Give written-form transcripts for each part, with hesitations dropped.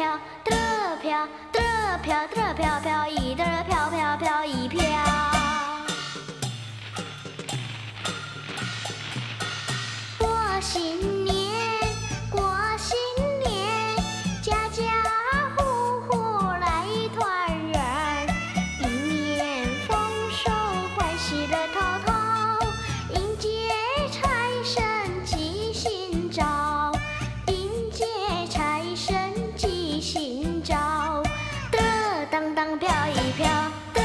飘，得飘，得飘，得飘飘，一得飘飘飘一飘。过新年，过新年，家家户户来团圆，一年丰收，欢喜乐淘淘，迎接财神吉星照，迎接财神吉星照。得当当飘一飘，得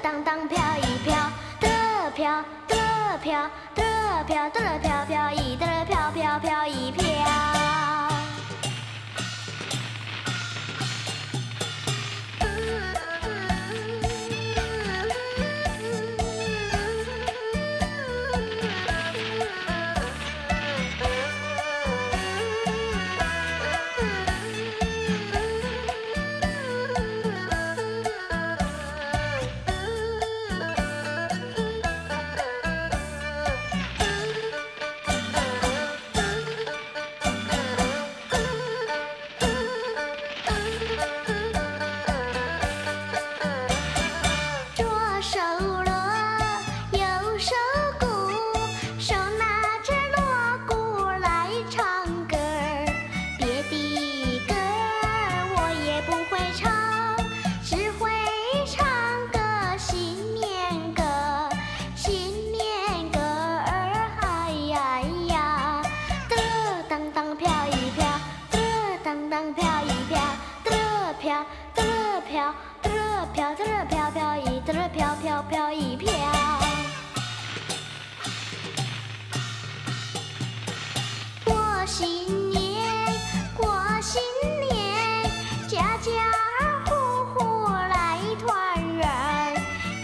当当飘一飘，得飘，得飘，得飘，得飘飘，一得飘飘飘一飘。左手锣，右手鼓，手拿着锣鼓来唱歌儿。别的歌儿我也不会唱，只会唱个新年歌。新年歌儿嗨呀呀，得当当飘一飘，得当当飘一飘，得飘，得飘，得飘，得飘飘一得飘飘飘一飘。过新年，过新年，家家户户来团圆，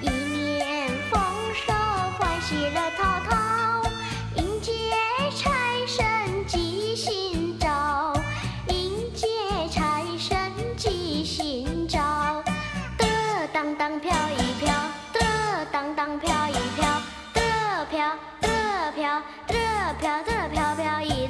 一年丰收，欢喜乐淘淘，迎接财神吉星照，迎接财神吉星照。得当当飘一飘，得当当飘一飘，得飘，得飘，得飘，得飘飘一